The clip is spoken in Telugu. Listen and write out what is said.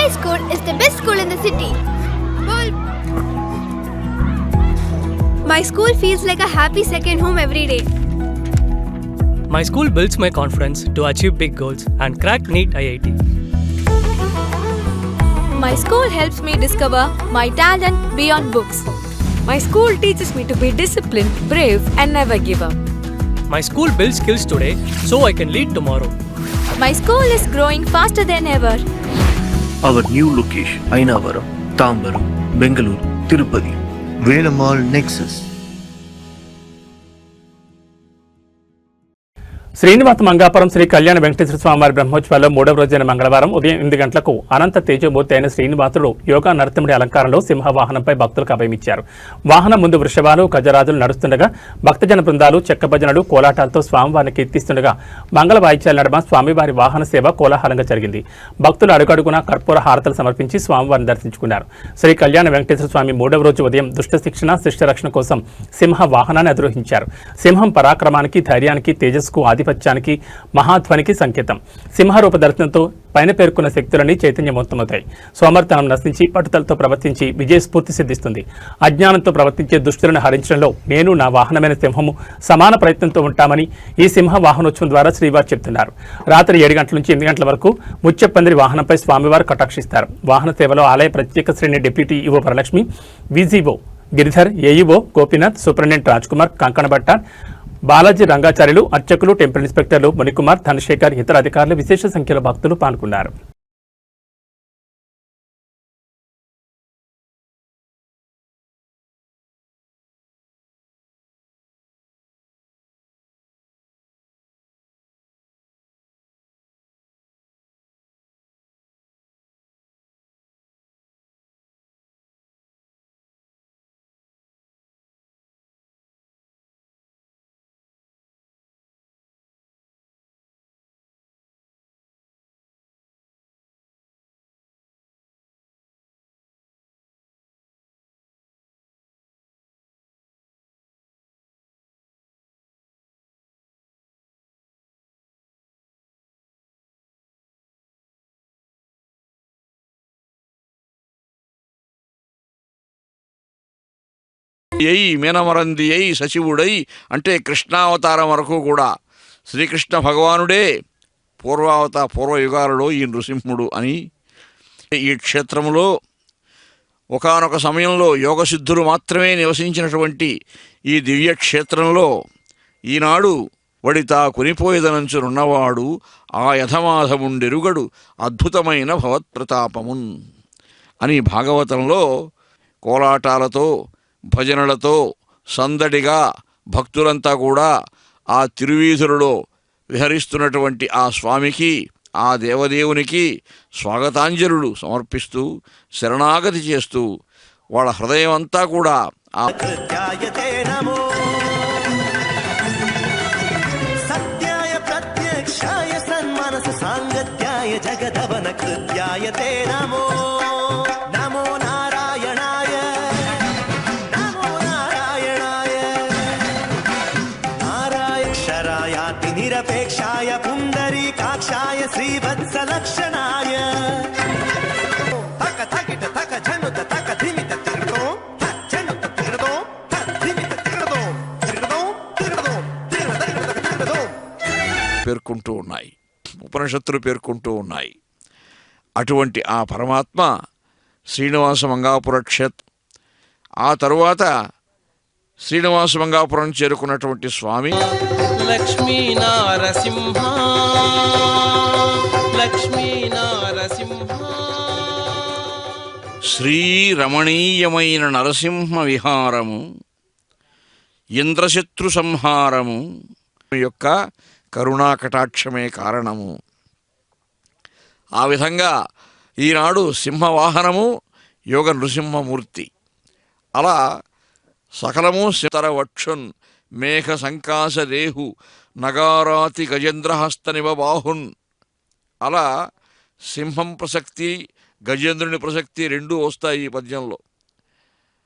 My school is the best school in the city. My school feels like a happy second home every day. My school builds my confidence to achieve big goals and crack NEET IIT. My school helps me discover my talent beyond books. My school teaches me to be disciplined, brave, and never give up. My school builds skills today so I can lead tomorrow. My school is growing faster than ever. Our new location, Ainavaram, Tambaram, Bengaluru, Tirupati, Velamal Nexus. Srinivasa Mangapuram Shri కళ్యాణ వెంకటేశ్వర స్వామివారి బ్రహ్మోత్సవాల్లో 3వ రోజైన మంగళవారం ఉదయం 8 గంటలకు అనంత తేజమూర్తి అయిన శ్రీనివాసుడు యోగా నరసింహుడి అలంకారంలో సింహవాహనంపై భక్తులకు అభయమిచ్చారు. వాహనం ముందు వృషభాలు గజరాజులు నడుస్తుండగా భక్తజన బృందాలు చెక్క భజనలు కోలాటాలతో స్వామివారిని కీర్తిస్తుండగా మంగళ వాయిద్యాల నడుమ స్వామివారి వాహన సేవ కోలాహలంగా జరిగింది. భక్తులు అడుగడుగునా కర్పూర హారతలు సమర్పించి స్వామివారిని దర్శించుకున్నారు. శ్రీ కళ్యాణ వెంకటేశ్వర స్వామి 3వ రోజు ఉదయం దుష్ట శిక్షణ శిష్ట రక్షణ కోసం సింహ వాహనాన్ని అధిరోహించారు. సింహం పరాక్రమానికి ధైర్యానికి తేజస్సుకు ఆధిపత్యానికి మహాధ్వనికి సంకేతం. సింహరూప దర్శనంతో పైన పేర్కొన్న శక్తులన్నీ చైతన్యవంతమవుతాయి. సోమర్తనం నశించి పట్టుదలతో ప్రవర్తించి విజయస్ఫూర్తి సిద్ధిస్తుంది. అజ్ఞానంతో ప్రవర్తించే దుష్టులను హరించడంలో నేను నా వాహనమైన సింహము సమాన ప్రయత్నంతో ఉంటామని ఈ సింహ వాహనోత్సవం ద్వారా శ్రీవారు చెప్తున్నారు. రాత్రి 7 గంటల నుంచి 8 గంటల వరకు ముత్యపందిరి వాహనంపై స్వామివారు కటాక్షిస్తారు. వాహన సేవలో ఆలయ ప్రత్యేక శ్రేణి deputy EO Varalakshmi, VGO Giridhar, AEO Gopinath, superintendent Rajkumar, కంకణభట్ట, బాలాజీ రంగాచార్యులు, అర్చకులు, టెంపుల్ ఇన్స్పెక్టర్లు మునికుమార్, ధనశేఖర్, ఇతర అధికారులు, విశేష సంఖ్యలో భక్తులు పాల్గొన్నారు. ఎయి మీనమరందియై సచివుడై అంటే కృష్ణావతారం వరకు కూడా శ్రీకృష్ణ భగవానుడే పూర్వయుగాలలో ఈ నృసింహుడు అని. ఈ క్షేత్రంలో ఒకానొక సమయంలో యోగసిద్ధులు మాత్రమే నివసించినటువంటి ఈ దివ్యక్షేత్రంలో ఈనాడు వడితా కొనిపోయేదనంచునున్నవాడు ఆ యథమాధముండెరుగడు అద్భుతమైన భవత్ప్రతాపమున్ అని భాగవతంలో కోలాటాలతో భజనలతో సందడిగా భక్తులంతా కూడా ఆ తిరువీధులలో విహరిస్తున్నటువంటి ఆ స్వామికి, ఆ దేవదేవునికి స్వాగతాంజలులు సమర్పిస్తూ శరణాగతి చేస్తూ వాళ్ళ హృదయం అంతా కూడా ఆ జగదవన కృత్యాయ తే నమో నమో నారాయణాయ నమో నారాయణాయ నారాయణాయాతి నిరపేక్షాయ పుండరీకాక్షాయ శ్రీవత్సలక్షణాయ తక తకిట తక జనుత తక ధిమిత తిరుదో జనుత తిరుదో ధిమిత తిరుదో తిరుదో తిరుదో తిరుదో పేర్కొంటూ ఉన్నాయి, ఉపనిషత్తులు పేర్కొంటూ ఉన్నాయి. అటువంటి ఆ పరమాత్మ శ్రీనివాస మంగాపుర క్షేత్రం. ఆ తరువాత శ్రీనివాస మంగాపురం చేరుకున్నటువంటి స్వామి లక్ష్మీ నారసింహ లక్ష్మీ నారసింహ శ్రీరమణీయమైన నరసింహ విహారము, ఇంద్రశత్రు సంహారము యొక్క కరుణాకటాక్షమే కారణము. ఆ విధంగా ఈనాడు సింహవాహనము యోగ నృసింహమూర్తి. అలా సకలము సితరవక్షున్ మేఘ సంకాశ రేహు నగారాతి గజేంద్రహస్తనివ బాహున్. అలా సింహం ప్రసక్తి, గజేంద్రుని ప్రసక్తి రెండూ వస్తాయి ఈ పద్యంలో.